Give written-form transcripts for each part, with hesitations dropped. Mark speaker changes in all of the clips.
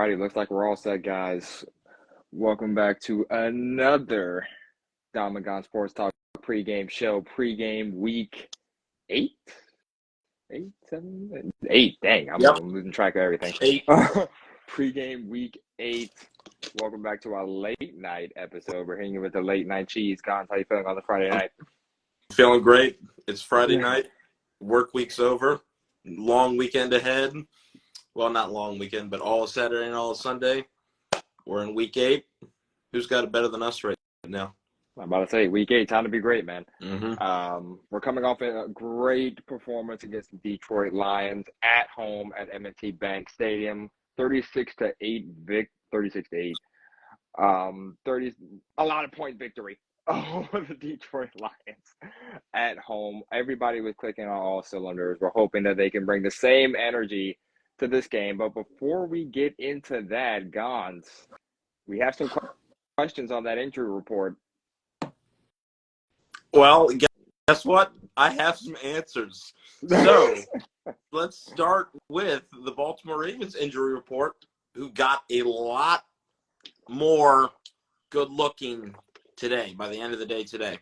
Speaker 1: Alrighty, looks like we're all set, guys. Welcome back to another Dom and Gonz Sports Talk pregame show. Pregame week 8? 8, 7, 8. Dang, I'm
Speaker 2: Yep.
Speaker 1: losing track of everything.
Speaker 2: 8.
Speaker 1: Pregame week 8. Welcome back to our late night episode. We're hitting you with the late night cheese. Gonz, how you feeling on the Friday night?
Speaker 2: Feeling great. It's Friday night. Work week's over. Long weekend ahead. Well, not long weekend, but all of Saturday and all of Sunday. We're in week 8. Who's got it better than us right now?
Speaker 1: I'm about to say, week 8, time to be great, man.
Speaker 2: Mm-hmm.
Speaker 1: We're coming off a great performance against the Detroit Lions at home at M&T Bank Stadium. 36-8 36-8. 30, a lot of point victory over the Detroit Lions at home. Everybody was clicking on all cylinders. We're hoping that they can bring the same energy to this game. But before we get into that, Gonz, we have some questions on that injury report.
Speaker 2: Well, guess what? I have some answers. So let's start with the Baltimore Ravens injury report, who got a lot more good-looking today, by the end of the day today.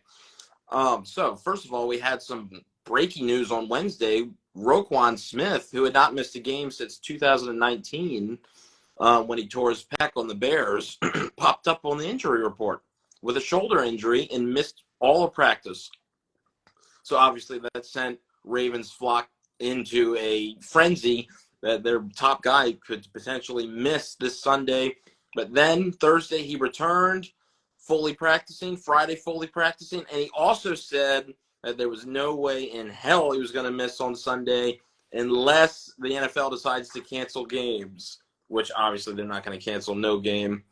Speaker 2: So first of all, we had some breaking news on Wednesday. Roquan Smith, who had not missed a game since 2019 when he tore his pec on the Bears, popped up on the injury report with a shoulder injury and missed all of practice. So obviously that sent Ravens flock into a frenzy that their top guy could potentially miss this Sunday. But then Thursday he returned, fully practicing, Friday fully practicing, and he also said that there was no way in hell he was going to miss on Sunday unless the NFL decides to cancel games, which obviously they're not going to cancel no game.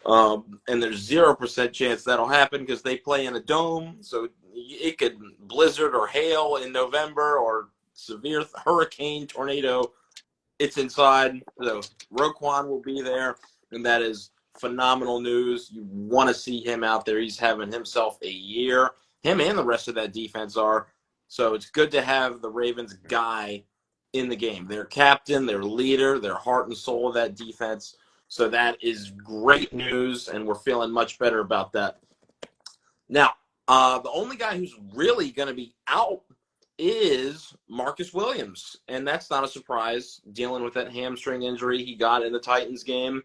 Speaker 2: And there's 0% chance that'll happen because they play in a dome, so it could blizzard or hail in November or severe hurricane, tornado. It's inside, so Roquan will be there, and that is phenomenal news. You want to see him out there. He's having himself a year. Him and the rest of that defense are. So it's good to have the Ravens guy in the game. Their captain, their leader, their heart and soul of that defense. So that is great news, and we're feeling much better about that. Now, the only guy who's really going to be out is Marcus Williams, and that's not a surprise, dealing with that hamstring injury he got in the Titans game.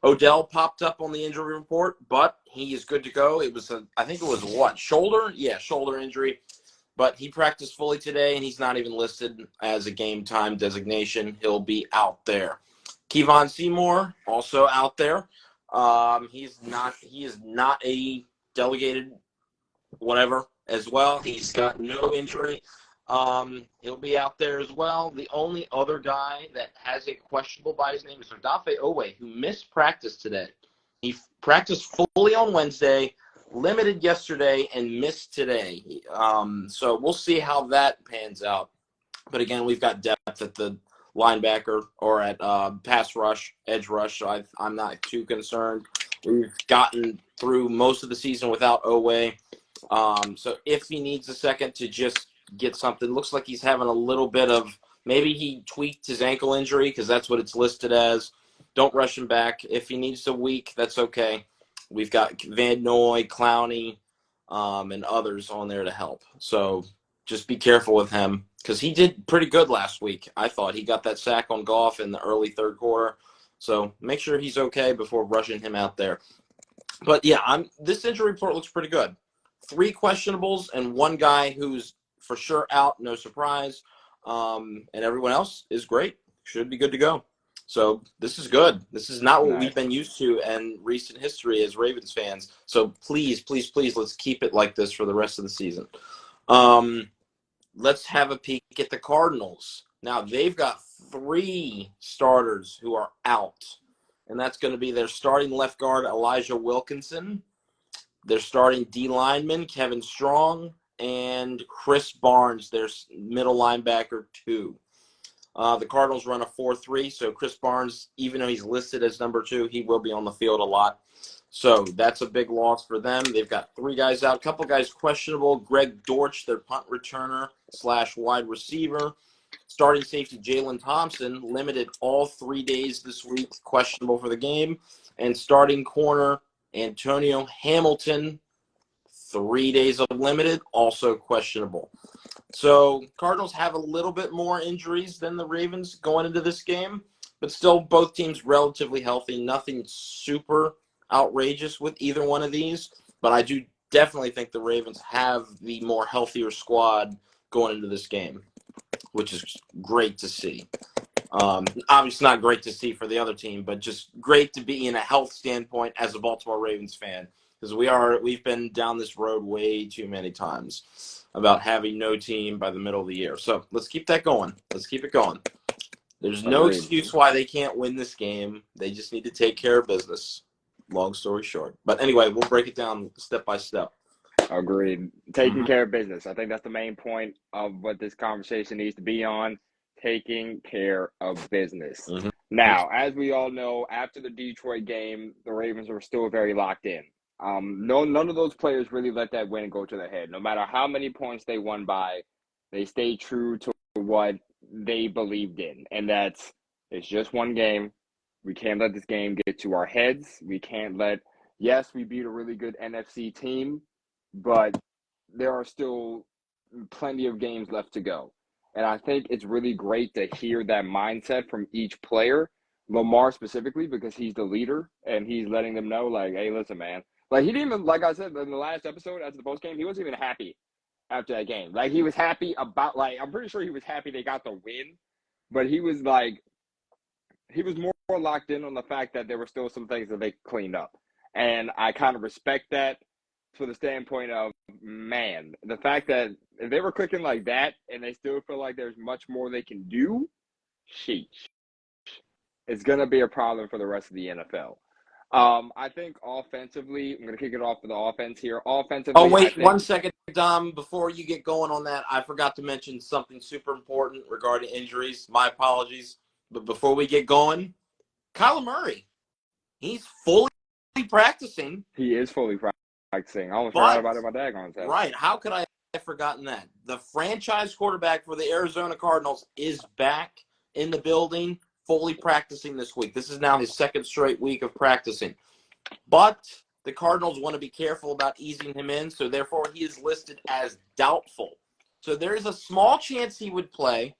Speaker 2: Odell popped up on the injury report, but he is good to go. It was, I think it was what, shoulder? Yeah, shoulder injury. But he practiced fully today, and he's not even listed as a game-time designation. He'll be out there. Kevon Seymour, also out there. He is not a delegated whatever as well. He's got no injury. He'll be out there as well. The only other guy that has a questionable by his name is Odafe Owe, who missed practice today. He practiced fully on Wednesday, limited yesterday, and missed today. So we'll see how that pans out. But again, we've got depth at the linebacker or at pass rush, edge rush. So I'm not too concerned. We've gotten through most of the season without Owe. So if he needs a second to just get something, looks like he's having a little bit of, maybe he tweaked his ankle injury because that's what it's listed as. Don't rush him back. If he needs a week, that's okay. We've got Van Noy, Clowney, and others on there to help. So just be careful with him because he did pretty good last week. I thought he got that sack on Goff in the early third quarter. So make sure he's okay before rushing him out there. But yeah, this injury report looks pretty good. 3 questionables and 1 guy who's for sure out, no surprise. And everyone else is great. Should be good to go. So this is good. This is not what we've been used to in recent history as Ravens fans. So please, please, please, let's keep it like this for the rest of the season. Let's have a peek at the Cardinals. Now, they've got 3 starters who are out. And that's going to be their starting left guard, Elijah Wilkinson, their starting D lineman, Kevin Strong, and Chris Barnes, their middle linebacker, 2. The Cardinals run a 4-3, so Chris Barnes, even though he's listed as number 2, he will be on the field a lot. So that's a big loss for them. They've got 3 guys out, a couple guys questionable. Greg Dortch, their punt returner / wide receiver. Starting safety Jalen Thompson, limited all 3 days this week, questionable for the game. And starting corner Antonio Hamilton, 3 days of limited, also questionable. So Cardinals have a little bit more injuries than the Ravens going into this game, but still both teams relatively healthy. Nothing super outrageous with either one of these, but I do definitely think the Ravens have the more healthier squad going into this game, which is great to see. Obviously not great to see for the other team, but just great to be in a health standpoint as a Baltimore Ravens fan, because we've been down this road way too many times about having no team by the middle of the year. So let's keep that going. Let's keep it going. There's no
Speaker 1: Agreed.
Speaker 2: excuse why they can't win this game. They just need to take care of business. Long story short. But anyway, we'll break it down step by step.
Speaker 1: Agreed. Taking care of business. I think that's the main point of what this conversation needs to be on. Taking care of business.
Speaker 2: Mm-hmm.
Speaker 1: Now, as we all know, after the Detroit game, the Ravens were still very locked in. None of those players really let that win go to their head. No matter how many points they won by, they stayed true to what they believed in. And it's just one game. We can't let this game get to our heads. We can't let, yes, we beat a really good NFC team, but there are still plenty of games left to go. And I think it's really great to hear that mindset from each player, Lamar specifically, because he's the leader and he's letting them know, like, hey, listen, man. Like, he didn't even, like I said in the last episode after the post game, he wasn't even happy after that game. Like, he was happy about, like, I'm pretty sure he was happy they got the win, but he was like, he was more locked in on the fact that there were still some things that they cleaned up. And I kind of respect that for the standpoint of, man, the fact that if they were clicking like that and they still feel like there's much more they can do, sheesh, it's going to be a problem for the rest of the NFL. I think offensively, I'm going to kick it off for the offense here. Offensively,
Speaker 2: Oh, wait, 1 second, Dom. Before you get going on that, I forgot to mention something super important regarding injuries. My apologies. But before we get going, Kyler Murray, he's fully practicing.
Speaker 1: He is fully practicing. I almost forgot about it. My daggone self.
Speaker 2: Right. How could I have forgotten that? The franchise quarterback for the Arizona Cardinals is back in the building, fully practicing this week. This is now his second straight week of practicing. But the Cardinals want to be careful about easing him in, so therefore he is listed as doubtful. So there is a small chance he would play,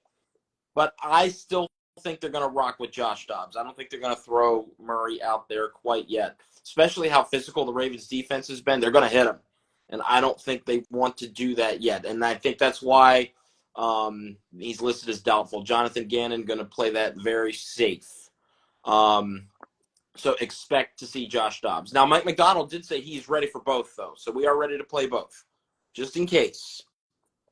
Speaker 2: but I still think they're going to rock with Josh Dobbs. I don't think they're going to throw Murray out there quite yet, especially how physical the Ravens defense has been. They're going to hit him, and I don't think they want to do that yet. And I think that's why he's listed as doubtful. Jonathan Gannon going to play that very safe. So expect to see Josh Dobbs. Now, Mike McDonald did say he's ready for both, though, so we are ready to play both, just in case.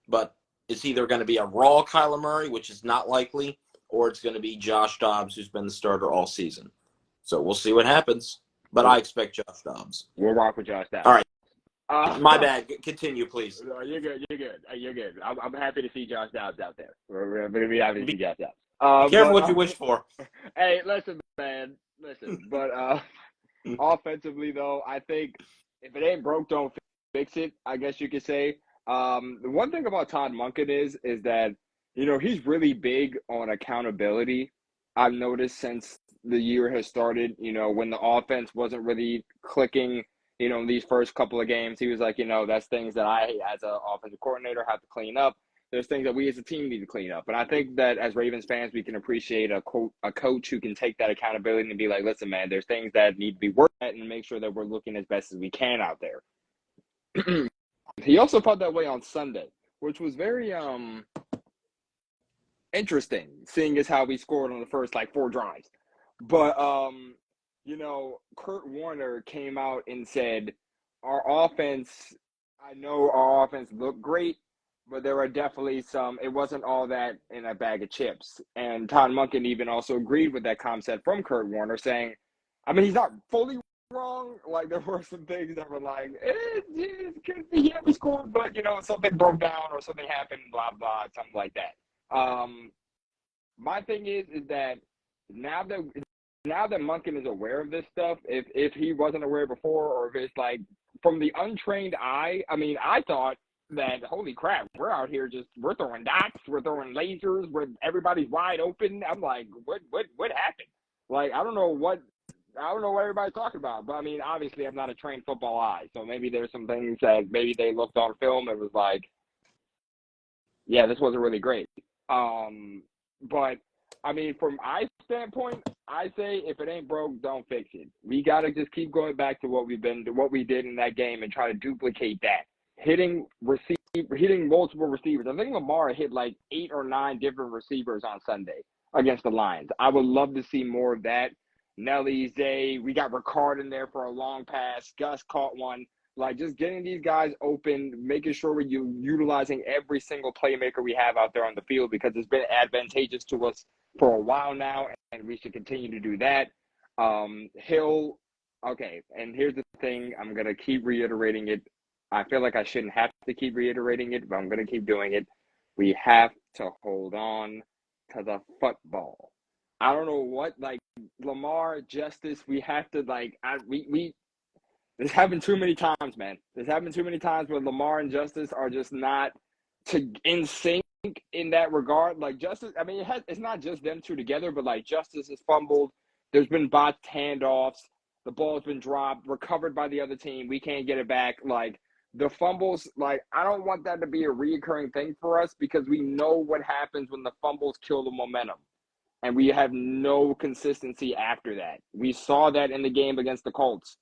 Speaker 2: But it's either going to be a raw Kyler Murray, which is not likely, or it's going to be Josh Dobbs, who's been the starter all season. So we'll see what happens. But I expect Josh Dobbs.
Speaker 1: We'll rock with Josh Dobbs.
Speaker 2: All right. My bad. Continue, please.
Speaker 1: No, you're good. You're good. I'm happy to see Josh Dobbs out there. We're going to be happy to see Josh Dobbs.
Speaker 2: Be careful what you wish for.
Speaker 1: Hey, listen, man. Listen. But offensively, though, I think if it ain't broke, don't fix it, I guess you could say. The one thing about Todd Monken is that, he's really big on accountability. I've noticed since the year has started, when the offense wasn't really clicking, in these first couple of games, he was like, that's things that I, as an offensive coordinator, have to clean up. There's things that we as a team need to clean up. And I think that as Ravens fans, we can appreciate a coach who can take that accountability and be like, listen, man, there's things that need to be worked at and make sure that we're looking as best as we can out there. He also felt that way on Sunday, which was very interesting, seeing as how we scored on the first, 4 drives. But, Kurt Warner came out and said, I know our offense looked great, but there are definitely it wasn't all that in a bag of chips. And Todd Monken even also agreed with that concept from Kurt Warner, saying, he's not fully wrong. Like, there were some things that were like, we scored, but, something broke down or something happened, blah, blah, something like that. My thing is that now that Monken is aware of this stuff, if he wasn't aware before, or if it's like from the untrained eye, I thought that, holy crap, we're out here we're throwing dots, we're throwing lasers, everybody's wide open. I'm like, what happened? Like, I don't know what everybody's talking about. But I mean, obviously, I'm not a trained football eye, so maybe there's some things that maybe they looked on film and was like, yeah, this wasn't really great. But I mean, from my standpoint, I say if it ain't broke, don't fix it. We gotta just keep going back to what we did in that game and try to duplicate that. Hitting multiple receivers. I think Lamar hit like 8 or 9 different receivers on Sunday against the Lions. I would love to see more of that. Nelly, Zay, we got Ricard in there for a long pass. Gus caught one. Like, just getting these guys open, making sure we're utilizing every single playmaker we have out there on the field, because it's been advantageous to us for a while now, and we should continue to do that. Hill, okay, and here's the thing. I'm going to keep reiterating it. I feel like I shouldn't have to keep reiterating it, but I'm going to keep doing it. We have to hold on to the football. I don't know what, like, Lamar, Justice, we have to, like, this happened too many times, man. This happened too many times where Lamar and Justice are just not in sync in that regard. Like, Justice, I mean, it's not just them two together, but, like, Justice has fumbled. There's been botched handoffs. The ball's been dropped, recovered by the other team. We can't get it back. Like, the fumbles, like, I don't want that to be a reoccurring thing for us, because we know what happens when the fumbles kill the momentum. And we have no consistency after that. We saw that in the game against the Colts.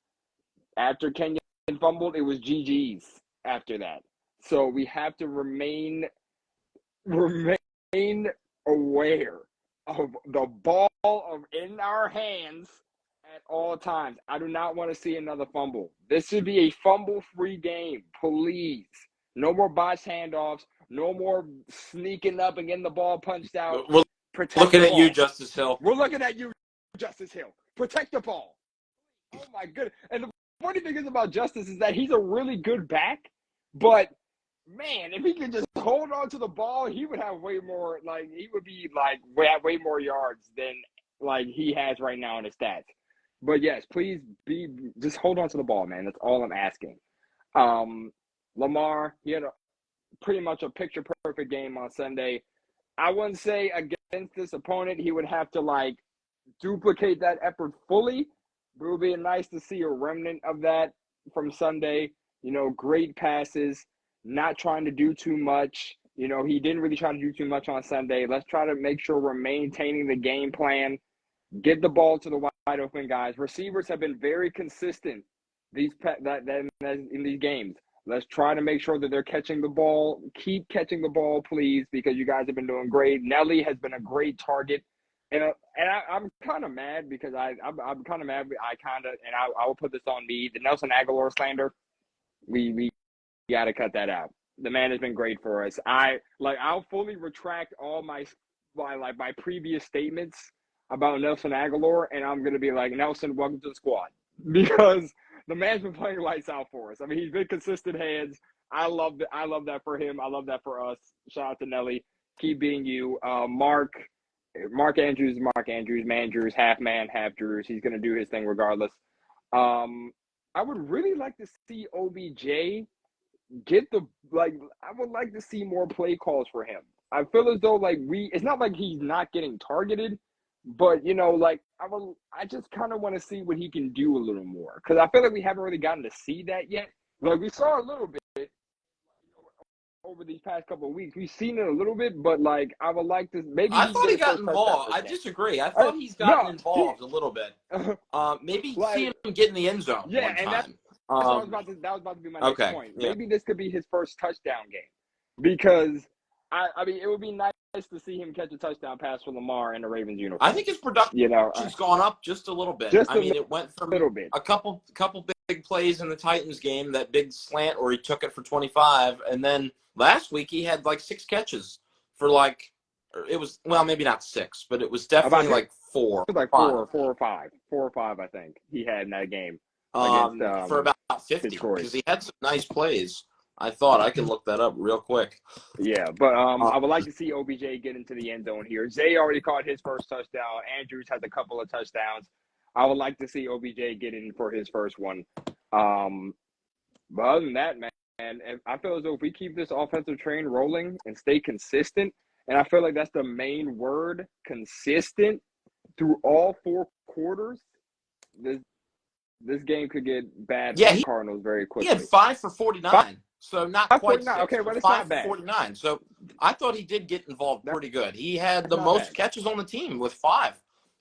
Speaker 1: After Kenyon fumbled, it was GG's after that. So we have to remain aware of the ball in our hands at all times. I do not want to see another fumble. This should be a fumble-free game, please. No more botched handoffs. No more sneaking up and getting the ball punched out.
Speaker 2: We're looking at you, Justice Hill.
Speaker 1: We're looking at you, Justice Hill. Protect the ball. Oh, my goodness. And the funny thing is about Justice is that he's a really good back, but man, if he could just hold on to the ball, he would have way more, like, he would be like way more yards than like he has right now in his stats. But yes, please just hold on to the ball, man. That's all I'm asking. Lamar, he had pretty much a picture perfect game on Sunday. I wouldn't say against this opponent he would have to like duplicate that effort fully. But it would be nice to see a remnant of that from Sunday. You know, great passes, not trying to do too much. You know, he didn't really try to do too much on Sunday. Let's try to make sure we're maintaining the game plan. Get the ball to the wide open guys. Receivers have been very consistent in these games. Let's try to make sure that they're catching the ball. Keep catching the ball, please, because you guys have been doing great. Nelly has been a great target. And I'm kind of mad because I'm kind of mad. I will put this on me. The Nelson Aguilar slander, we got to cut that out. The man has been great for us. I'll fully retract all my previous statements about Nelson Aguilar, and I'm gonna be like, Nelson, welcome to the squad, because the man's been playing lights out for us. I mean, he's been consistent hands. I love that for him. I love that for us. Shout out to Nelly. Keep being you. Mark Andrews, Mandrews, half man, half Drews. He's going to do his thing regardless. I would really like to see OBJ I would like to see more play calls for him. I feel as though it's not like he's not getting targeted, but you know, like I just kind of want to see what he can do a little more, because I feel like we haven't really gotten to see that yet. Like, we saw a little bit over these past couple of weeks. We've seen it a little bit, but like I would like to maybe.
Speaker 2: I thought he got involved. I disagree. I thought he's gotten involved a little bit. Maybe see him get in the end zone one time.
Speaker 1: That was about to be my next point. Yeah. Maybe this could be his first touchdown game, because I mean, it would be nice to see him catch a touchdown pass from Lamar in the Ravens uniform.
Speaker 2: I think his production's gone up just a little bit. It went from a couple big plays in the Titans game, that big slant where he took it for 25, and then last week he had like 6 catches for maybe not 6, but it was definitely like 4.
Speaker 1: It was like 4 or 5, I think he had in that game.
Speaker 2: For about 50, because he had some nice plays. I thought I could look that up real quick.
Speaker 1: Yeah, but I would like to see OBJ get into the end zone here. Zay already caught his first touchdown. Andrews has a couple of touchdowns. I would like to see OBJ get in for his first one. But other than that, man, And I feel as though if we keep this offensive train rolling and stay consistent, and I feel like that's the main word, consistent, through all 4 quarters, this game could get bad for
Speaker 2: Yeah,
Speaker 1: the Cardinals very
Speaker 2: he had
Speaker 1: quickly.
Speaker 2: 5 for 49, so not quite
Speaker 1: 549.
Speaker 2: 6,
Speaker 1: Okay,
Speaker 2: but
Speaker 1: but it's
Speaker 2: 5
Speaker 1: not
Speaker 2: for
Speaker 1: bad.
Speaker 2: 49. So I thought he did get involved
Speaker 1: That's
Speaker 2: pretty good. He had the
Speaker 1: not
Speaker 2: most
Speaker 1: bad.
Speaker 2: catches on the team with 5.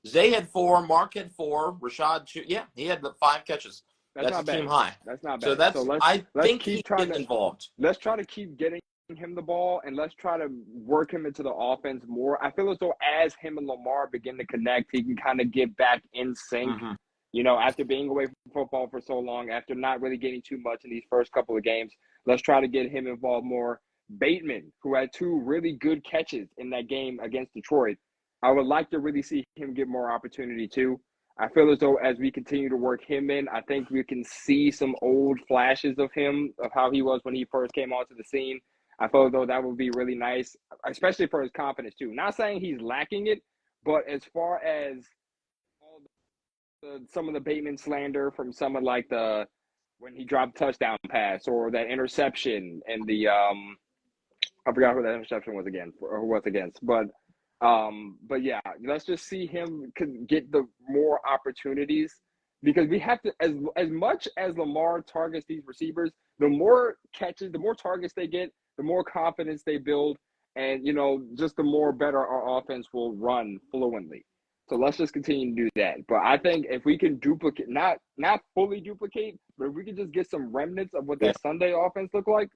Speaker 2: Zay had 4, Mark had 4, Rashad, yeah, he had the 5 catches.
Speaker 1: That's
Speaker 2: That's a
Speaker 1: not
Speaker 2: team
Speaker 1: bad.
Speaker 2: high.
Speaker 1: That's not
Speaker 2: So
Speaker 1: bad. So
Speaker 2: I
Speaker 1: let's
Speaker 2: think he's
Speaker 1: keep trying
Speaker 2: getting
Speaker 1: to
Speaker 2: involved.
Speaker 1: let's try to keep getting him the ball, and let's try to work him into the offense more. I feel as though as him and Lamar begin to connect, he can kind of get back in sync.
Speaker 2: Mm-hmm.
Speaker 1: After being away from football for so long, after not really getting too much in these first couple of games, let's try to get him involved more. Bateman, who had 2 really good catches in that game against Detroit, I would like to really see him get more opportunity too. I feel as though as we continue to work him in, I think we can see some old flashes of him, of how he was when he first came onto the scene. I feel as though that would be really nice, especially for his confidence too. Not saying he's lacking it, but as far as all some of the Bateman slander from some of like the when he dropped touchdown pass or that interception and the I forgot who that interception was again or who was against, but yeah, let's just see him get the more opportunities because we have to as much as Lamar targets these receivers, the more catches, the more targets they get, the more confidence they build, and just the more better our offense will run fluently. So let's just continue to do that. But I think if we can duplicate, not fully duplicate, but if we can just get some remnants of what
Speaker 2: Yeah.
Speaker 1: that Sunday offense looked like,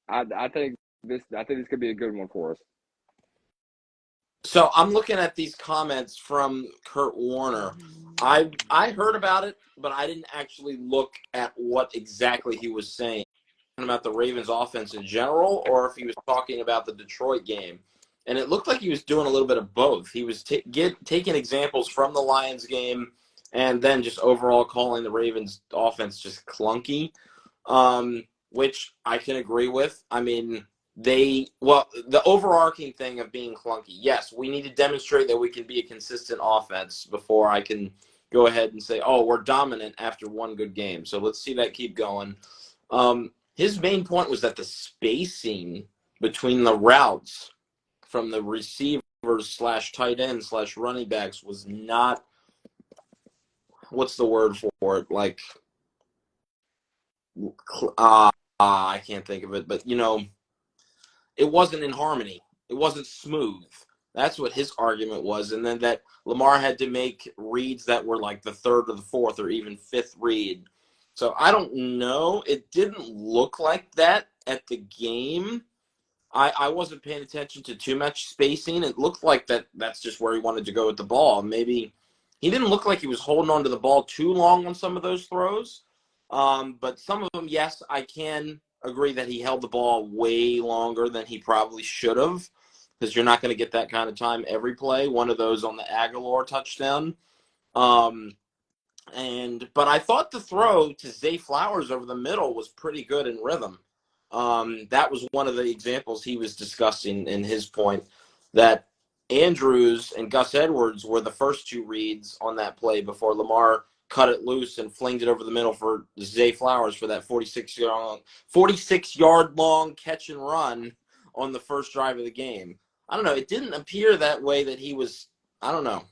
Speaker 1: I think this could be a good one for us.
Speaker 2: So I'm looking at these comments from Kurt Warner. I heard about it, but I didn't actually look at what exactly he was saying about the Ravens offense in general, or if he was talking about the Detroit game. And it looked like he was doing a little bit of both. He was taking examples from the Lions game and then just overall calling the Ravens offense just clunky, which I can agree with. I mean, the overarching thing of being clunky, yes, we need to demonstrate that we can be a consistent offense before I can go ahead and say, oh, we're dominant after one good game. So let's see that keep going. His main point was that the spacing between the routes from the receivers / tight end / running backs was not, what's the word for it? Like, I can't think of it, but it wasn't in harmony. It wasn't smooth. That's what his argument was. And then that Lamar had to make reads that were like the 3rd or the 4th or even 5th read. So I don't know. It didn't look like that at the game. I wasn't paying attention to too much spacing. It looked like that's just where he wanted to go with the ball. Maybe he didn't look like he was holding on to the ball too long on some of those throws. But some of them, yes, I can agree that he held the ball way longer than he probably should have, because you're not going to get that kind of time every play. One of those on the Aguilar touchdown. But I thought the throw to Zay Flowers over the middle was pretty good in rhythm. That was one of the examples he was discussing in his point, that Andrews and Gus Edwards were the first 2 reads on that play before Lamar cut it loose and flinged it over the middle for Zay Flowers for that 46-yard long catch and run on the first drive of the game. I don't know. It didn't appear that way that he was, I don't know.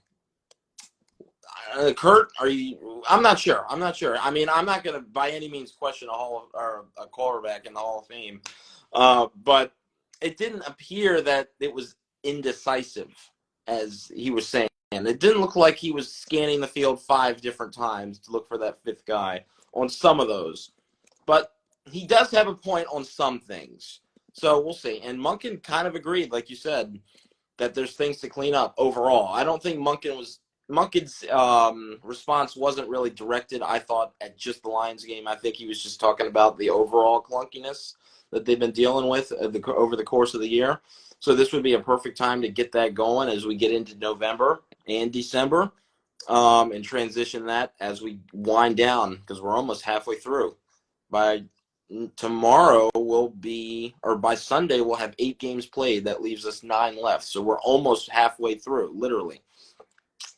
Speaker 2: Kurt, I'm not sure. I mean, I'm not going to by any means question a quarterback in the Hall of Fame, but it didn't appear that it was indecisive, as he was saying. It didn't look like he was scanning the field 5 different times to look for that 5th guy on some of those. But he does have a point on some things. So we'll see. And Monken kind of agreed, like you said, that there's things to clean up overall. I don't think Monken's response wasn't really directed, I thought, at just the Lions game. I think he was just talking about the overall clunkiness that they've been dealing with over the course of the year. So this would be a perfect time to get that going as we get into November and December, and transition that as we wind down, because we're almost halfway through. By tomorrow by Sunday, we'll have 8 games played. That leaves us 9 left. So we're almost halfway through, literally.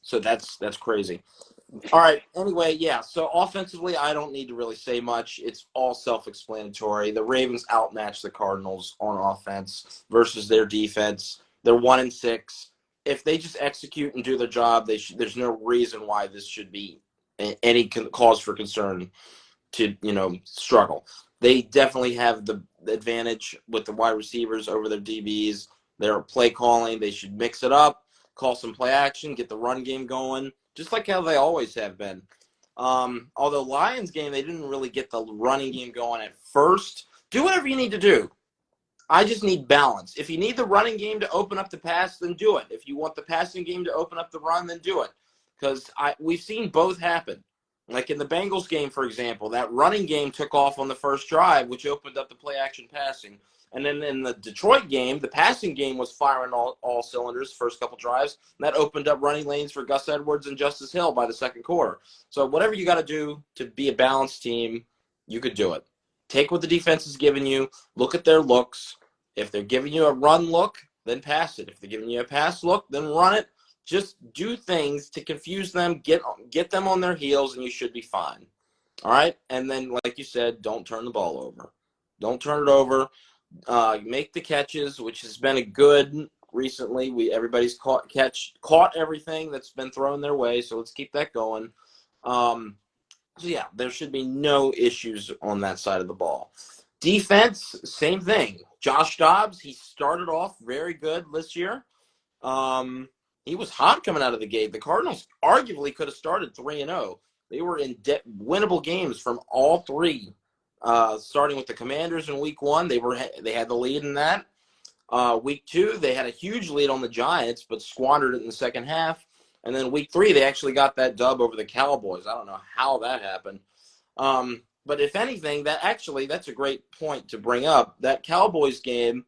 Speaker 2: So that's crazy. All right. Anyway, yeah. So offensively, I don't need to really say much. It's all self-explanatory. The Ravens outmatched the Cardinals on offense versus their defense. They're 1-6. If they just execute and do their job, there's no reason why this should be any cause for concern to struggle. They definitely have the advantage with the wide receivers over their DBs. Their play calling, they should mix it up, call some play action, get the run game going, just like how they always have been. Although Lions game, they didn't really get the running game going at first. Do whatever you need to do. I just need balance. If you need the running game to open up the pass, then do it. If you want the passing game to open up the run, then do it. Because we've seen both happen. Like in the Bengals game, for example, that running game took off on the first drive, which opened up the play action passing. And then in the Detroit game, the passing game was firing all cylinders first couple drives. And that opened up running lanes for Gus Edwards and Justice Hill by the second quarter. So whatever you got to do to be a balanced team, you could do it. Take what the defense is giving you. Look at their looks. If they're giving you a run look, then pass it. If they're giving you a pass look, then run it. Just do things to confuse them, get them on their heels, and you should be fine. All right? And then, like you said, don't turn the ball over. Don't turn it over. Make the catches, which has been a good recently. Everybody's caught everything that's been thrown their way, so let's keep that going. So, yeah, there should be no issues on that side of the ball. Defense, same thing. Josh Dobbs, he started off very good this year. He was hot coming out of the gate. The Cardinals arguably could have started 3-0. They were in winnable games from all three. Starting with the Commanders in Week 1, they had the lead in that. Week 2, they had a huge lead on the Giants, but squandered it in the second half. And then Week 3, they actually got that dub over the Cowboys. I don't know how that happened. But if anything, that's a great point to bring up. That Cowboys game,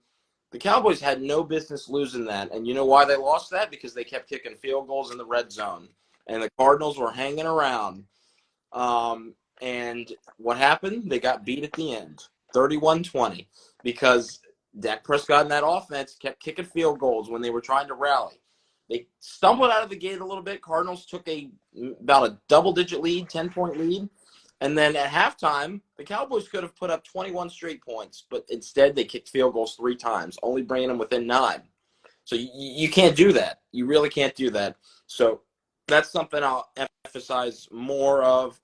Speaker 2: the Cowboys had no business losing that. And you know why they lost that? Because they kept kicking field goals in the red zone. And the Cardinals were hanging around. And what happened? They got beat at the end, 31-20, because Dak Prescott and that offense kept kicking field goals when they were trying to rally. They stumbled out of the gate a little bit. Cardinals took about a double-digit lead, 10-point lead. And then at halftime, the Cowboys could have put up 21 straight points, but instead they kicked field goals 3 times, only bringing them within 9. So you can't do that. You really can't do that. So that's something I'll emphasize more of,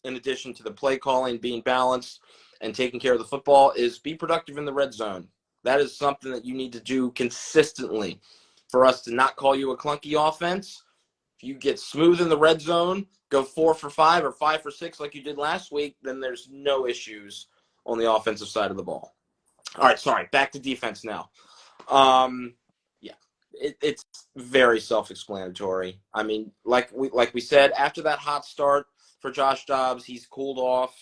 Speaker 2: in addition to the play calling, being balanced, and taking care of the football, is be productive in the red zone. That is something that you need to do consistently for us to not call you a clunky offense. If you get smooth in the red zone, go 4 for 5 or 5 for 6 like you did last week, then there's no issues on the offensive side of the ball. All right, sorry, back to defense now. It's very self-explanatory. I mean, like we said, after that hot start for Josh Dobbs, he's cooled off,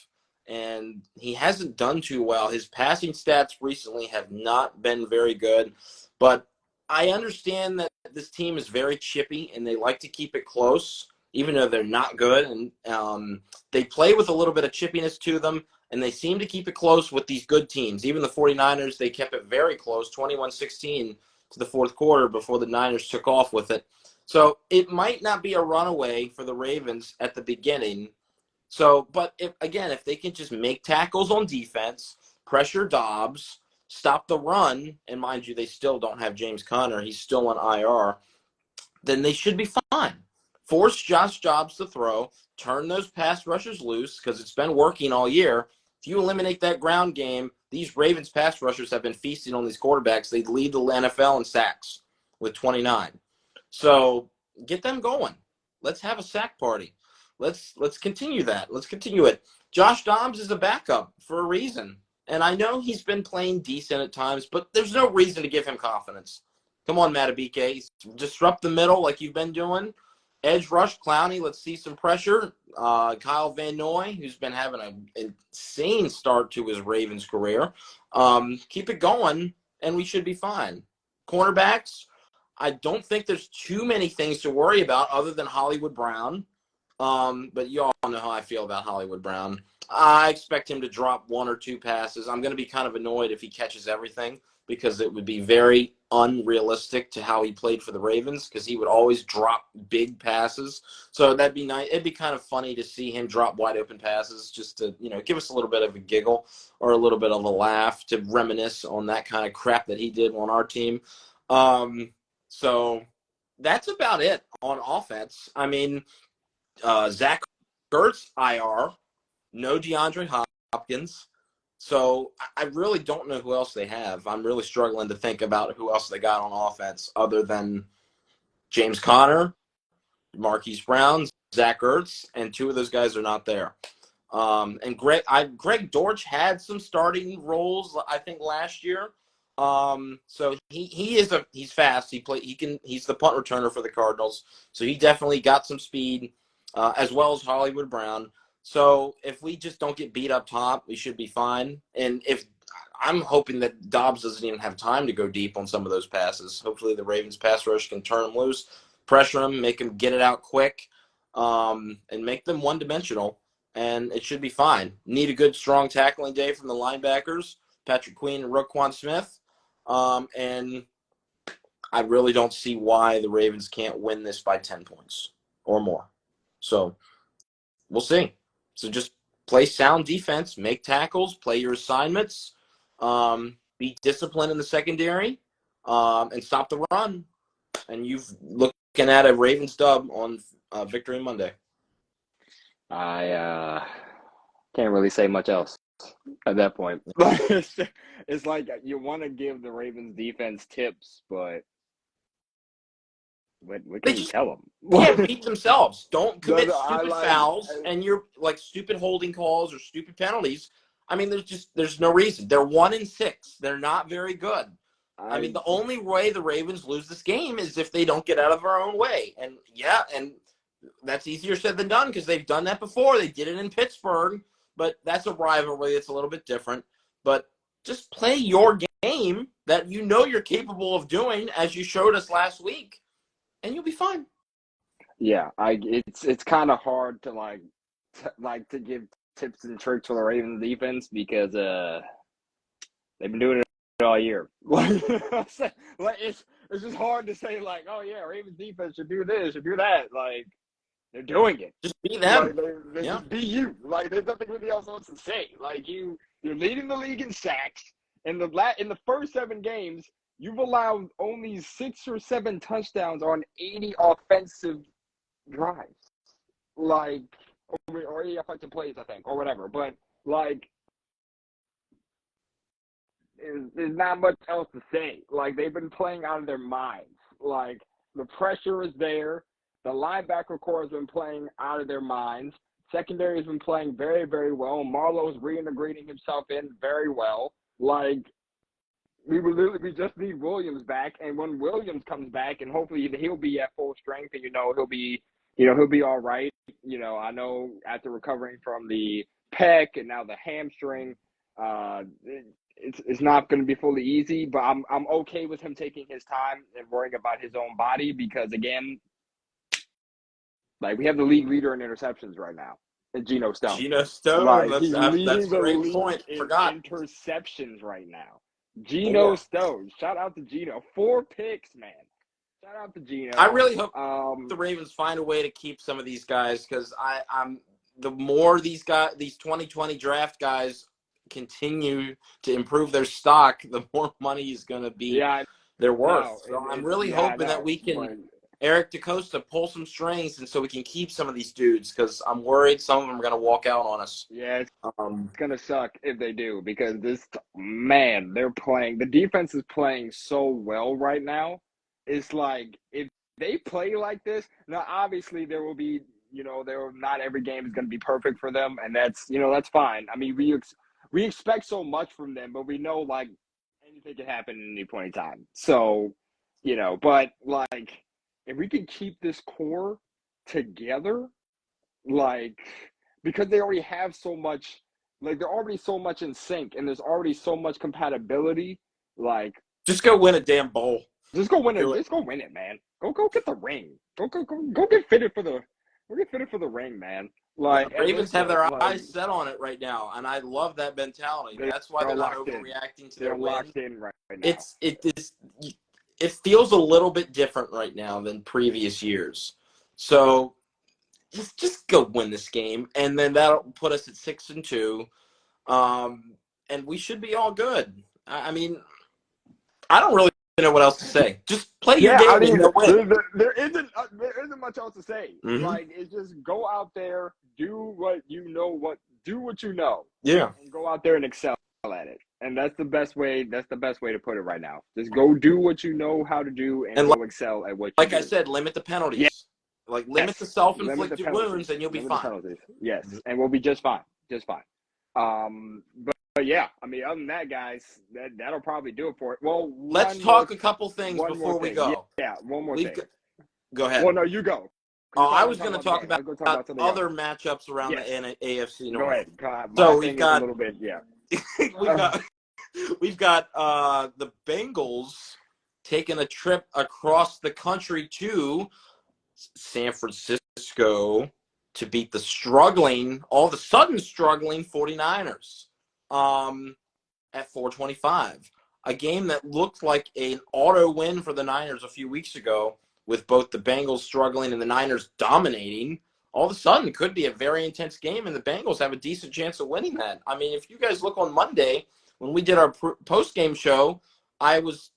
Speaker 2: and he hasn't done too well. His passing stats recently have not been very good, but I understand that this team is very chippy, and they like to keep it close, even though they're not good. And they play with a little bit of chippiness to them, and they seem to keep it close with these good teams. Even the 49ers, they kept it very close, 21-16 to the fourth quarter before the Niners took off with it. So it might not be a runaway for the Ravens at the beginning. But if they can just make tackles on defense, pressure Dobbs, stop the run, and mind you, they still don't have James Conner. He's still on IR. Then they should be fine. Force Josh Dobbs to throw, turn those pass rushers loose, because it's been working all year. If you eliminate that ground game, these Ravens pass rushers have been feasting on these quarterbacks. They lead the NFL in sacks with 29. So get them going. Let's have a sack party. Let's continue that. Let's continue it. Josh Dobbs is a backup for a reason. And I know he's been playing decent at times, but there's no reason to give him confidence. Come on, Matabike. Disrupt the middle like you've been doing. Edge rush, Clowney, let's see some pressure. Kyle Van Noy, who's been having an insane start to his Ravens career. Keep it going, and we should be fine. Cornerbacks, I don't think there's too many things to worry about other than Hollywood Brown. But you all know how I feel about Hollywood Brown. I expect him to drop 1 or 2 passes. I'm going to be kind of annoyed if he catches everything because it would be very unrealistic to how he played for the Ravens because he would always drop big passes. So that'd be nice. It'd be kind of funny to see him drop wide open passes just to, give us a little bit of a giggle or a little bit of a laugh to reminisce on that kind of crap that he did on our team. So that's about it on offense. I mean, Zach Ertz, IR. No DeAndre Hopkins. So I really don't know who else they have. I'm really struggling to think about who else they got on offense other than James Conner, Marquise Brown, Zach Ertz, and 2 of those guys are not there. And Greg Dortch had some starting roles, I think, last year. So he's fast. He's the punt returner for the Cardinals. So he definitely got some speed, as well as Hollywood Brown. So if we just don't get beat up top, we should be fine. And I'm hoping that Dobbs doesn't even have time to go deep on some of those passes. Hopefully the Ravens pass rush can turn them loose, pressure them, make them get it out quick, and make them one-dimensional. And it should be fine. Need a good, strong tackling day from the linebackers, Patrick Queen and Roquan Smith. And I really don't see why the Ravens can't win this by 10 points or more. So we'll see. So just play sound defense, make tackles, play your assignments, be disciplined in the secondary, and stop the run. And you've looking at a Ravens dub on Victory Monday.
Speaker 1: I can't really say much else at that point. It's like you want to give the Ravens defense tips, but what can you tell them?
Speaker 2: Can't beat themselves. Don't commit
Speaker 1: No,
Speaker 2: stupid fouls and you're like stupid holding calls or stupid penalties. I mean, there's no reason. They're 1-6. They're not very good. I mean, the only way the Ravens lose this game is if they don't get out of their own way. And that's easier said than done because they've done that before. They did it in Pittsburgh, but that's a rivalry. It's a little bit different. But just play your game that you know you're capable of doing, as you showed us last week, and you'll be fine.
Speaker 1: Yeah, it's kind of hard to to give tips and tricks for the Ravens defense because they've been doing it all year. It's just hard to say oh yeah, Ravens defense should do this, should do that. They're doing it.
Speaker 2: Just be them.
Speaker 1: Just be you. There's nothing really else to say. You're leading the league in sacks. In the first 7 games, you've allowed only 6 or 7 touchdowns on 80 offensive drives. Or 80 offensive plays, I think, or whatever. But there's not much else to say. They've been playing out of their minds. The pressure is there. The linebacker core has been playing out of their minds. Secondary has been playing very, very well. Marlowe's reintegrating himself in very well. We just need Williams back, and when Williams comes back, and hopefully he'll be at full strength, and he'll be all right. I know after recovering from the pec and now the hamstring, it's not going to be fully easy, but I'm okay with him taking his time and worrying about his own body because again, we have the league leader in interceptions right now, and Geno Stone.
Speaker 2: That's a great point. Forgot
Speaker 1: interceptions right now. Geno Stone. Shout out to Geno. 4 picks, man. Shout out to Geno.
Speaker 2: I really hope the Ravens find a way to keep some of these guys because I'm the more these 2020 draft guys continue to improve their stock, the more money is going to be their worth. So I'm really hoping that we can. Eric DeCosta pull some strings, and so we can keep some of these dudes because I'm worried some of them are going to walk out on us.
Speaker 1: Yeah, it's going to suck if they do because they're playing. The defense is playing so well right now. It's if they play like this, now obviously there will be, not every game is going to be perfect for them, and that's fine. I mean, we expect so much from them, but we know anything can happen at any point in time. So, but if we can keep this core together, because they already have so much, they're already so much in sync, and there's already so much compatibility.
Speaker 2: Just go win a damn bowl.
Speaker 1: Just go win it. Just go win it, man. Go get the ring. Go get fitted for the ring, man. Like
Speaker 2: The
Speaker 1: at this
Speaker 2: Ravens have
Speaker 1: point,
Speaker 2: their
Speaker 1: like
Speaker 2: eyes set on it right now, and I love that mentality.
Speaker 1: they
Speaker 2: That's why
Speaker 1: are
Speaker 2: they're not
Speaker 1: locked in.
Speaker 2: overreacting to their
Speaker 1: They're
Speaker 2: win.
Speaker 1: locked in right now.
Speaker 2: It feels a little bit different right now than previous years. So just go win this game, and then that'll put us at 6-2, and we should be all good. I mean, I don't really know what else to say. Just play your
Speaker 1: Yeah,
Speaker 2: game
Speaker 1: I
Speaker 2: and
Speaker 1: mean,
Speaker 2: you'll win.
Speaker 1: there isn't much else to say.
Speaker 2: Mm-hmm.
Speaker 1: Like, it's just go out there, do what you know,
Speaker 2: Yeah.
Speaker 1: and go out there and excel at it. And that's the best way. That's the best way to put it right now. Just go do what you know how to do, and
Speaker 2: And
Speaker 1: go excel at what you
Speaker 2: like
Speaker 1: do.
Speaker 2: I said, limit the penalties.
Speaker 1: Yes.
Speaker 2: Like limit the
Speaker 1: Limit the
Speaker 2: self-inflicted
Speaker 1: penalties.
Speaker 2: wounds, and you'll be
Speaker 1: Limit the
Speaker 2: fine.
Speaker 1: penalties. Yes, and we'll be just fine. Just fine. But yeah, I mean, other than that, guys, that'll probably do it for it. Well,
Speaker 2: Let's talk a couple things before we go.
Speaker 1: Yeah, one more thing.
Speaker 2: Go ahead.
Speaker 1: Well, no, you go.
Speaker 2: Oh, I was going to talk about other
Speaker 1: else.
Speaker 2: matchups around the AFC North.
Speaker 1: Go ahead. My
Speaker 2: So
Speaker 1: thing
Speaker 2: we've got
Speaker 1: is a little bit, yeah.
Speaker 2: we've got the Bengals taking a trip across the country to San Francisco to beat the all of a sudden struggling 49ers at 425. A game that looked like an auto win for the Niners a few weeks ago, with both the Bengals struggling and the Niners dominating. All of a sudden, it could be a very intense game, and the Bengals have a decent chance of winning that. I mean, if you guys look on Monday, when we did our post-game show, I was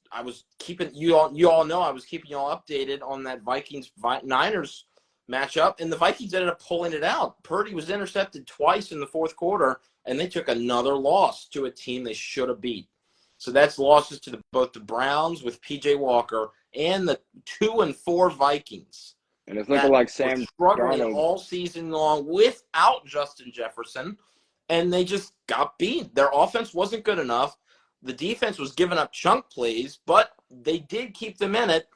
Speaker 2: keeping you all know I was keeping you all updated on that Vikings-Niners matchup, and the Vikings ended up pulling it out. Purdy was intercepted twice in the fourth quarter, and they took another loss to a team they should have beat. So that's losses to both the Browns with P.J. Walker and the 2-4 Vikings.
Speaker 1: And it's looking like Sam
Speaker 2: struggling
Speaker 1: Darnold
Speaker 2: all season long without Justin Jefferson, and they just got beat. Their offense wasn't good enough. The defense was giving up chunk plays, but they did keep them in it.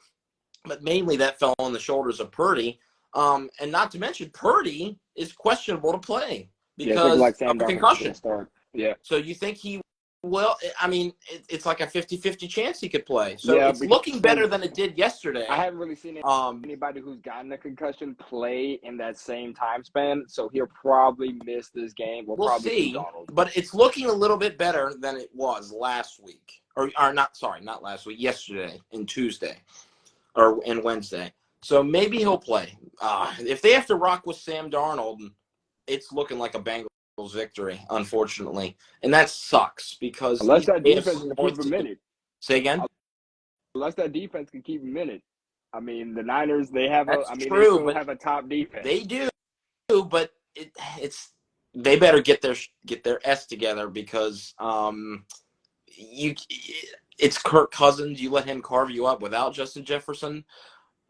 Speaker 2: But mainly that fell on the shoulders of Purdy. And not to mention, Purdy is questionable to play because
Speaker 1: like Sam
Speaker 2: of a
Speaker 1: Darnold's
Speaker 2: concussion.
Speaker 1: gonna start. Yeah.
Speaker 2: So you think he will? I mean, it's like a 50-50 chance he could play. So it's looking better than it did yesterday.
Speaker 1: I haven't really seen anybody who's gotten a concussion play in that same time span, so he'll probably miss this game. We'll probably
Speaker 2: see, but it's looking a little bit better than it was last week. Or not last week, yesterday and Tuesday and Wednesday. So maybe he'll play. If they have to rock with Sam Darnold, it's looking like a Bengals victory, unfortunately. And that sucks because
Speaker 1: unless that defense can keep him in it.
Speaker 2: Say again?
Speaker 1: Unless that defense can keep him in it. I mean, the Niners, they have
Speaker 2: they
Speaker 1: still have a top defense.
Speaker 2: They do, but they better get their S together because it's Kirk Cousins. You let him carve you up without Justin Jefferson.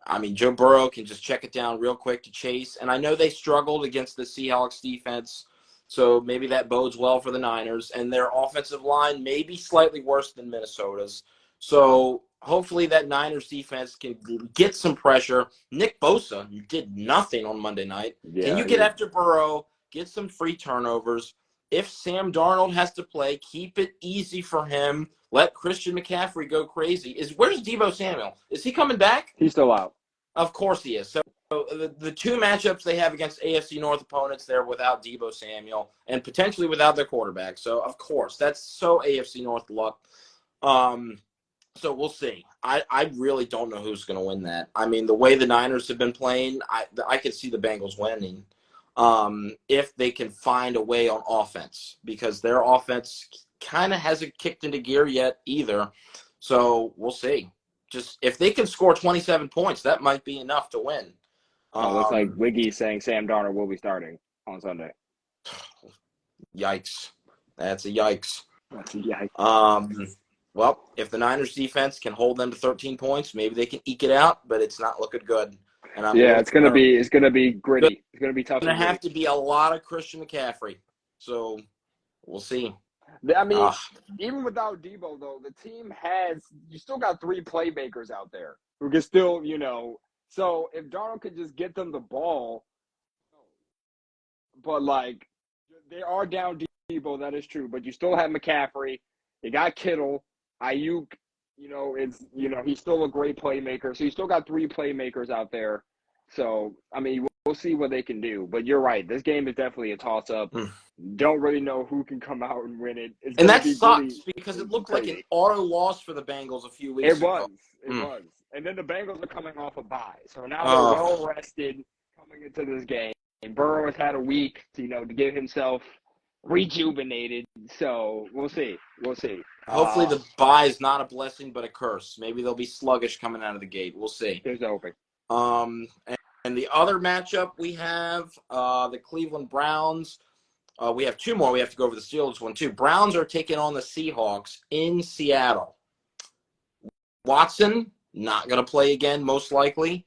Speaker 2: I mean, Joe Burrow can just check it down real quick to Chase. And I know they struggled against the Seahawks defense, so maybe that bodes well for the Niners. And their offensive line may be slightly worse than Minnesota's. So hopefully that Niners defense can get some pressure. Nick Bosa did nothing on Monday night.
Speaker 1: Yeah,
Speaker 2: can you get after Burrow, get some free turnovers? If Sam Darnold has to play, keep it easy for him. Let Christian McCaffrey go crazy. Where's Deebo Samuel? Is he coming back?
Speaker 1: He's still out.
Speaker 2: Of course he is. So the two matchups they have against AFC North opponents, they're without Deebo Samuel and potentially without their quarterback. So, of course, that's so AFC North luck. So we'll see. I really don't know who's going to win that. I mean, the way the Niners have been playing, I could see the Bengals winning if they can find a way on offense because their offense kind of hasn't kicked into gear yet either. So we'll see. Just if they can score 27 points, that might be enough to win.
Speaker 1: Looks like Wiggy saying Sam Darnold will be starting on Sunday.
Speaker 2: Yikes. That's a yikes.
Speaker 1: That's a yikes.
Speaker 2: Well, if the Niners defense can hold them to 13 points, maybe they can eke it out, but it's not looking good. And
Speaker 1: it's gonna be gritty. It's gonna be tough.
Speaker 2: It's gonna have to be a lot of Christian McCaffrey. So we'll see.
Speaker 1: I mean, even without Deebo, though, the team you still got three playmakers out there who can still, so if Darnold could just get them the ball, but like they are down Deebo, that is true, but you still have McCaffrey, you got Kittle, Ayuk, he's still a great playmaker, so you still got three playmakers out there. So, I mean, see what they can do. But you're right. This game is definitely a toss-up.
Speaker 2: Mm.
Speaker 1: Don't really know who can come out and win it. It's
Speaker 2: And
Speaker 1: going to
Speaker 2: that
Speaker 1: be really
Speaker 2: sucks because it looked like an
Speaker 1: crazy.
Speaker 2: auto loss for the Bengals a few
Speaker 1: It
Speaker 2: weeks
Speaker 1: was.
Speaker 2: ago.
Speaker 1: It was. And then the Bengals are coming off a bye. So now they're
Speaker 2: Uh,
Speaker 1: well rested coming into this game. And Burrow has had a week, to give himself rejuvenated. So we'll see. We'll see.
Speaker 2: Hopefully the bye is not a blessing but a curse. Maybe they'll be sluggish coming out of the gate. We'll see.
Speaker 1: There's no hoping.
Speaker 2: And the other matchup we have, the Cleveland Browns. We have two more. We have to go over the Steelers one too. Browns are taking on the Seahawks in Seattle. Watson not going to play again, most likely.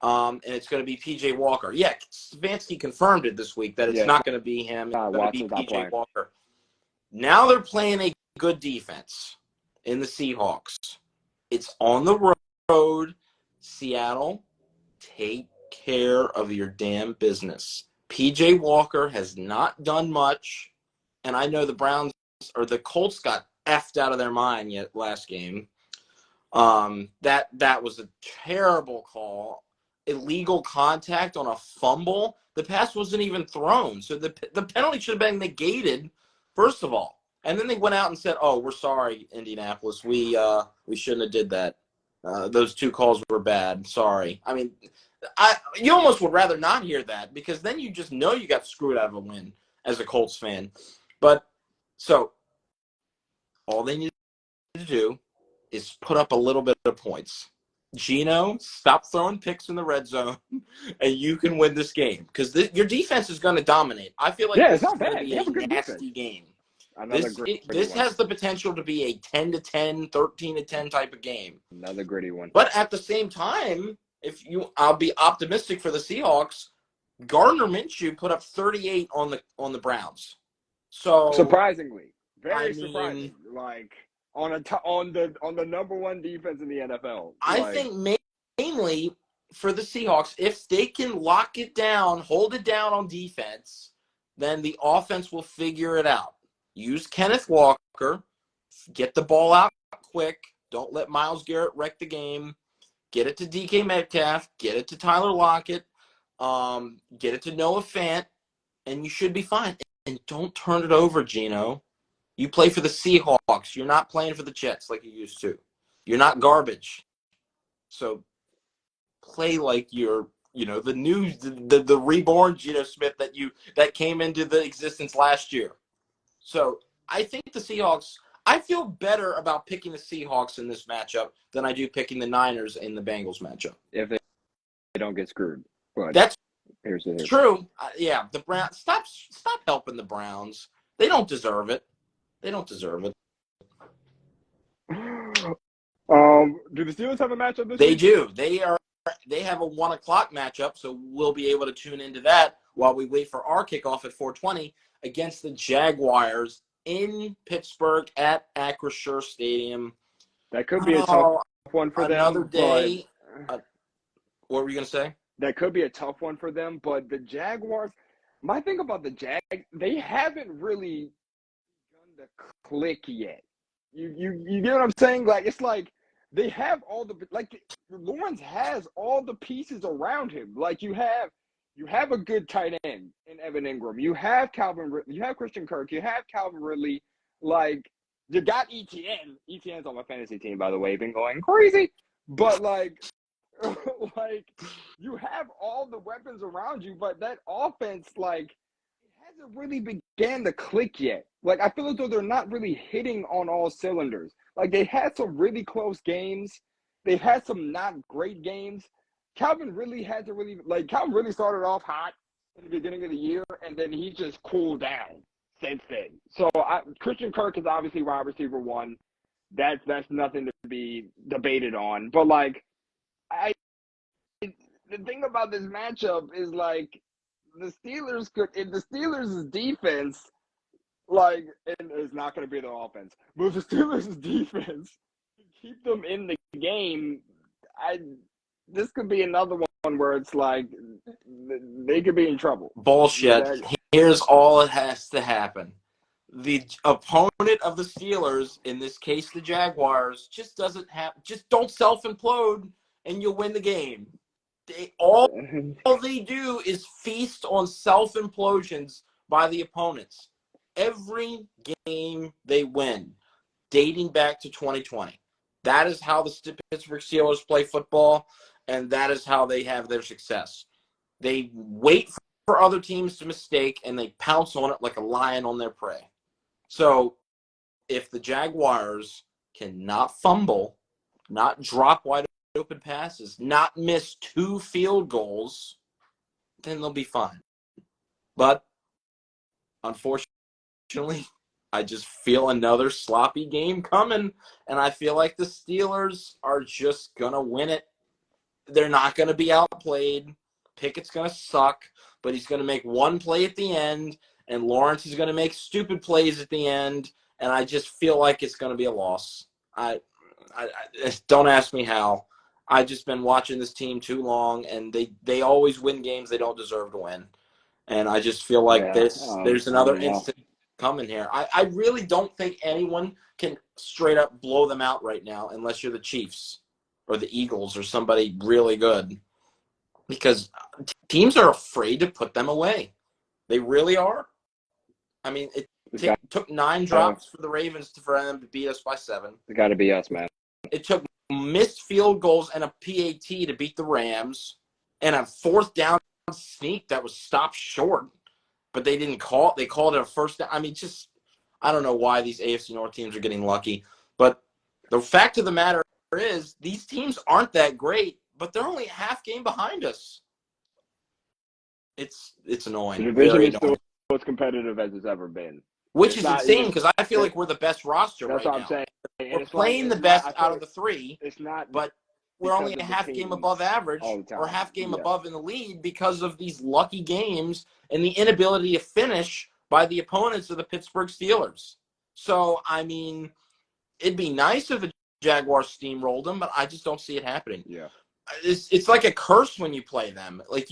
Speaker 2: And it's going to be P.J. Walker. Yeah, Stefanski confirmed it this week that it's not going to be him. It's going to be P.J. Walker. Now they're playing a good defense in the Seahawks. It's on the road. Seattle, take care of your damn business. P.J. Walker has not done much, and I know the Browns or the Colts got effed out of their mind yet last game. That was a terrible call. Illegal contact on a fumble. The pass wasn't even thrown, so the penalty should have been negated, first of all. And then they went out and said, "Oh, we're sorry, Indianapolis. We shouldn't have did that. Those two calls were bad. Sorry." I mean, you almost would rather not hear that because then you just know you got screwed out of a win as a Colts fan. But so all they need to do is put up a little bit of points. Gino, stop throwing picks in the red zone, and you can win this game because your defense is going to dominate. I feel like this is going to be a nasty game. This has the potential to be a 10-10, 13-10 type of game.
Speaker 1: Another gritty one.
Speaker 2: But at the same time, I'll be optimistic for the Seahawks. Gardner Minshew put up 38 on the Browns. So
Speaker 1: surprisingly, very surprising. Like on the number one defense in the NFL.
Speaker 2: I think mainly for the Seahawks, if they can lock it down, hold it down on defense, then the offense will figure it out. Use Kenneth Walker, get the ball out quick. Don't let Myles Garrett wreck the game. Get it to DK Metcalf. Get it to Tyler Lockett. Get it to Noah Fant, and you should be fine. And don't turn it over, Gino. You play for the Seahawks. You're not playing for the Jets like you used to. You're not garbage. So play like you're, the reborn Gino Smith that came into the existence last year. So I think the Seahawks, I feel better about picking the Seahawks in this matchup than I do picking the Niners in the Bengals matchup.
Speaker 1: If they don't get screwed. But
Speaker 2: that's true. Yeah, the Browns. Stop helping the Browns. They don't deserve it. They don't deserve it.
Speaker 1: Do the Steelers have a matchup this week?
Speaker 2: They do. They have a 1:00 matchup, so we'll be able to tune into that while we wait for our kickoff at 4:20 against the Jaguars in Pittsburgh at Acrisure Stadium.
Speaker 1: That could be a tough one for them.
Speaker 2: Another day. What were you going to say?
Speaker 1: That could be a tough one for them, but the Jaguars, my thing about the Jags, they haven't really begun to click yet. You get what I'm saying? Like, it's like they have Lawrence has all the pieces around him. Like, you have a good tight end in Evan Ingram. You have Christian Kirk. You have Calvin Ridley. Like, you got ETN. ETN's on my fantasy team, by the way, been going crazy. But like you have all the weapons around you, but that offense, like, it hasn't really began to click yet. Like, I feel as though they're not really hitting on all cylinders. Like, they had some really close games. They had some not great games. Calvin Ridley started off hot in the beginning of the year, and then he just cooled down since then. So Christian Kirk is obviously wide receiver one. That's nothing to be debated on. But like, the thing about this matchup is, like, the Steelers if the Steelers' defense, like, and it's not going to be their offense, but if the Steelers' defense keep them in the game, this could be another one where it's like they could be in trouble.
Speaker 2: Bullshit. Here's all that has to happen. The opponent of the Steelers, in this case the Jaguars, just don't self-implode and you'll win the game. All they do is feast on self-implosions by the opponents. Every game they win, dating back to 2020. That is how the Pittsburgh Steelers play football, and that is how they have their success. They wait for other teams to mistake, and they pounce on it like a lion on their prey. So if the Jaguars cannot fumble, not drop wide open passes, not miss 2 field goals, then they'll be fine. But unfortunately, I just feel another sloppy game coming, and I feel like the Steelers are just going to win it. They're not going to be outplayed. Pickett's going to suck, but he's going to make one play at the end, and Lawrence is going to make stupid plays at the end, and I just feel like it's going to be a loss. I don't ask me how. I've just been watching this team too long, and they always win games they don't deserve to win. And I just feel like there's another instant coming here. I really don't think anyone can straight up blow them out right now unless you're the Chiefs or the Eagles or somebody really good, because teams are afraid to put them away. They really are. I mean, it took 9 drops for the Ravens for them to beat us by 7.
Speaker 1: It's got to be us, man.
Speaker 2: It took missed field goals and a PAT to beat the Rams, and a 4th down sneak that was stopped short, but they didn't call it. They called it a first down. I mean, just I don't know why these AFC North teams are getting lucky. But the fact of the matter is these teams aren't that great, but they're only a half game behind us. It's annoying.
Speaker 1: The division is still as competitive as it's ever been.
Speaker 2: Which is insane because I feel like we're the best roster right now.
Speaker 1: That's what I'm saying.
Speaker 2: We're playing the best out of the 3.
Speaker 1: It's not,
Speaker 2: but we're only a half game above average or half game above in the lead because of these lucky games and the inability to finish by the opponents of the Pittsburgh Steelers. So, I mean, it'd be nice if the Jaguars steamrolled them, but I just don't see it happening.
Speaker 1: Yeah.
Speaker 2: It's like a curse when you play them. Like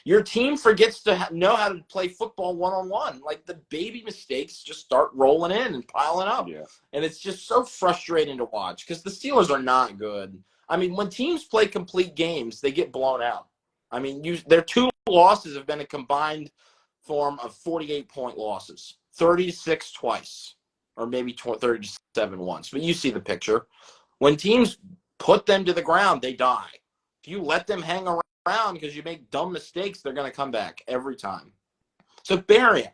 Speaker 2: your team forgets to know how to play football one-on-one. Like the baby mistakes just start rolling in and piling up.
Speaker 1: Yeah. And
Speaker 2: it's just so frustrating to watch because the Steelers are not good. I mean, when teams play complete games, they get blown out. I mean, their 2 losses have been a combined form of 48-point losses, 36 twice, or maybe 37 once. But you see the picture. When teams put them to the ground, they die. If you let them hang around because you make dumb mistakes, they're going to come back every time. So bury them.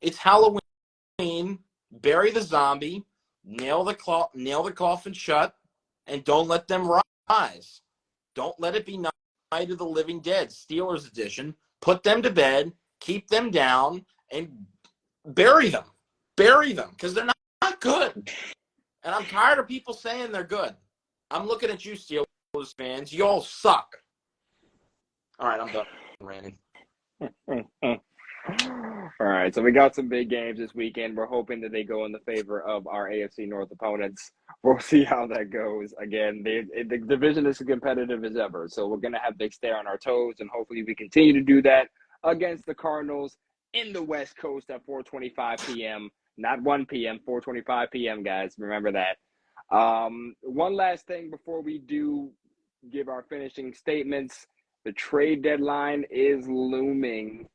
Speaker 2: It's Halloween. Bury the zombie. Nail the coffin shut. And don't let them rise. Don't let it be Night of the Living Dead, Steelers edition. Put them to bed, keep them down, and bury them. Bury them, because they're not good. And I'm tired of people saying they're good. I'm looking at you, Steelers fans. You all suck. All right, I'm done, Randy.
Speaker 1: All right, so we got some big games this weekend. We're hoping that they go in the favor of our AFC North opponents. We'll see how that goes. Again, the division is as competitive as ever, so we're going to have to stay on our toes, and hopefully we continue to do that against the Cardinals in the West Coast at 4:25 p.m. Not 1 p.m., 4:25 p.m., guys. Remember that. One last thing before we do give our finishing statements. The trade deadline is looming.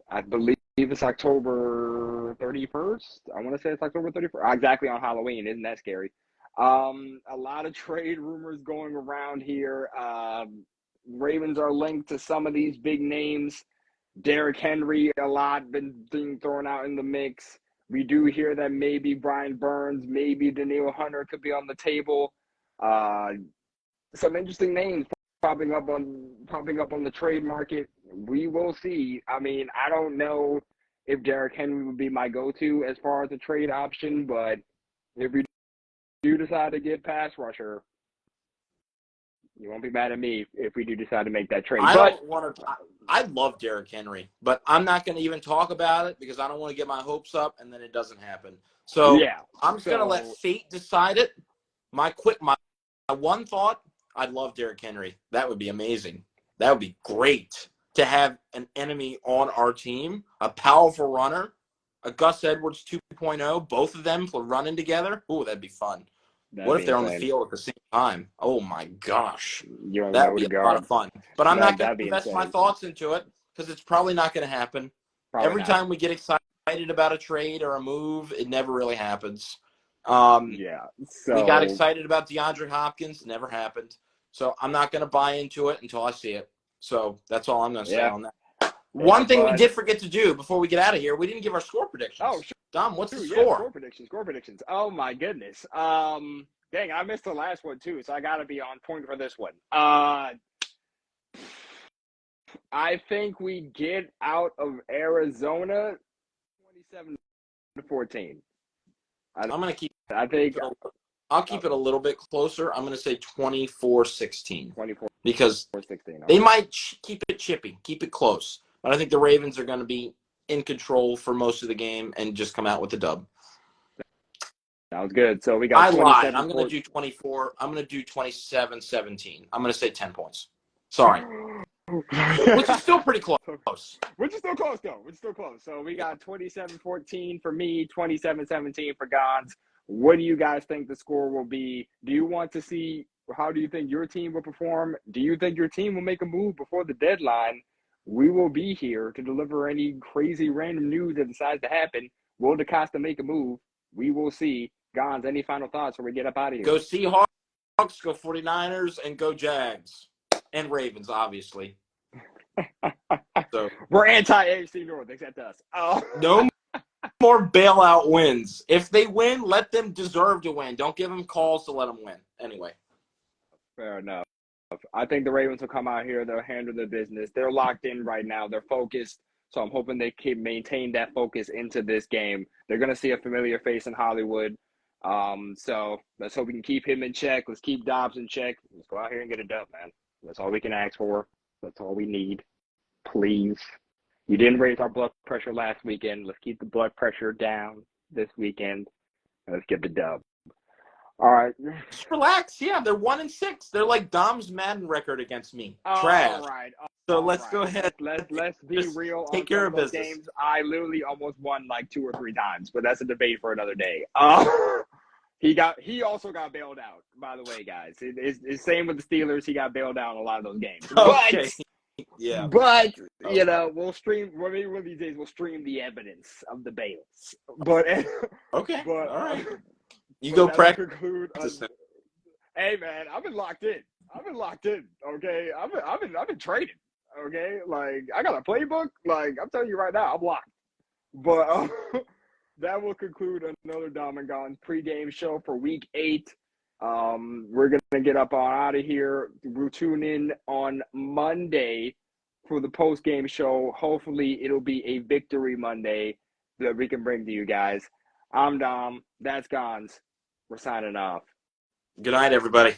Speaker 1: I believe it's October 31st. I want to say it's October 31st. Exactly on Halloween. Isn't that scary? A lot of trade rumors going around here. Ravens are linked to some of these big names. Derrick Henry, a lot been being thrown out in the mix. We do hear that maybe Brian Burns, maybe Danielle Hunter could be on the table. Some interesting names popping up on the trade market. We will see. I mean, I don't know if Derrick Henry would be my go-to as far as a trade option, but if we do decide to get pass rusher, you won't be mad at me if we do decide to make that trade.
Speaker 2: I love Derrick Henry, but I'm not going to even talk about it because I don't want to get my hopes up and then it doesn't happen. So yeah, I'm just going to let fate decide it. My one thought, I'd love Derrick Henry. That would be amazing. That would be great to have an enemy on our team, a powerful runner, a Gus Edwards 2.0, both of them running together. Ooh, that'd be fun. What if they're on the field at the same time? Oh, my gosh. That would be a lot of fun. But I'm not going
Speaker 1: That'd
Speaker 2: to
Speaker 1: be
Speaker 2: invest my
Speaker 1: insane.
Speaker 2: thoughts into it because it's probably not going to happen.
Speaker 1: Probably
Speaker 2: Every
Speaker 1: not.
Speaker 2: time we get excited about a trade or a move, it never really happens.
Speaker 1: Yeah. So
Speaker 2: We got excited about DeAndre Hopkins. Never happened. So I'm not going to buy into it until I see it. So that's all I'm going to say on that. One thing we did forget to do before we get out of here, we didn't give our score predictions.
Speaker 1: Oh, sure.
Speaker 2: Dom, what's the
Speaker 1: Yeah,
Speaker 2: score?
Speaker 1: Score predictions. Oh, my goodness. Dang, I missed the last one, too, so I got to be on point for this one. I think we get out of Arizona 27-14.
Speaker 2: I'm going to keep
Speaker 1: I think
Speaker 2: I'll keep it a little bit closer. I'm going to say 24-16
Speaker 1: 24-16.
Speaker 2: because they might keep it chippy, keep it close. But I think the Ravens are going to be in control for most of the game and just come out with the dub.
Speaker 1: Sounds good. So we got
Speaker 2: I lied. I'm going to do 24. I'm going to do 27-17. I'm going to say 10 points. Sorry. Which is still pretty close.
Speaker 1: Which is still close, though. So we got 27-14 for me, 27-17 for Gonz. What do you guys think the score will be? Do you want to see how do you think your team will perform? Do you think your team will make a move before the deadline? We will be here to deliver any crazy random news that decides to happen. Will DaCosta make a move? We will see. Gonz, any final thoughts before we get up out of here?
Speaker 2: Go Seahawks, go 49ers, and go Jags. And Ravens, obviously. So
Speaker 1: we're anti-AFC North, except us. Oh.
Speaker 2: No more bailout wins. If they win, let them deserve to win. Don't give them calls to let them win. Anyway.
Speaker 1: Fair enough. I think the Ravens will come out here. They'll handle their business. They're locked in right now. They're focused. So I'm hoping they can maintain that focus into this game. They're going to see a familiar face in Hollywood. So let's hope we can keep him in check. Let's keep Dobbs in check. Let's go out here and get a dub, man. That's all we can ask for. That's all we need. Please. You didn't raise our blood pressure last weekend. Let's keep the blood pressure down this weekend. Let's get the dub. All right.
Speaker 2: Just relax. Yeah, they're 1-6. They're like Dom's Madden record against me. Trash.
Speaker 1: All right.
Speaker 2: So let's go ahead.
Speaker 1: Let's be real.
Speaker 2: Take care of business.
Speaker 1: Games, I literally almost won like 2 or 3 times, but that's a debate for another day. He also got bailed out, by the way, guys. It's same with the Steelers. He got bailed out in a lot of those games.
Speaker 2: Okay.
Speaker 1: Yeah. But you know, we'll stream. Maybe one of these days we'll stream the evidence of the bails. But
Speaker 2: okay. But all right. You
Speaker 1: go
Speaker 2: practice.
Speaker 1: Hey man, I've been locked in. Okay, I've been trading. Okay, like I got a playbook. Like I'm telling you right now, I'm locked. But that will conclude another Dom and Gonz pregame show for Week 8. We're gonna get up on out of here. We'll tune in on Monday for the post-game show. Hopefully, it'll be a victory Monday that we can bring to you guys. I'm Dom. That's Gonz. We're signing off.
Speaker 2: Good night, everybody.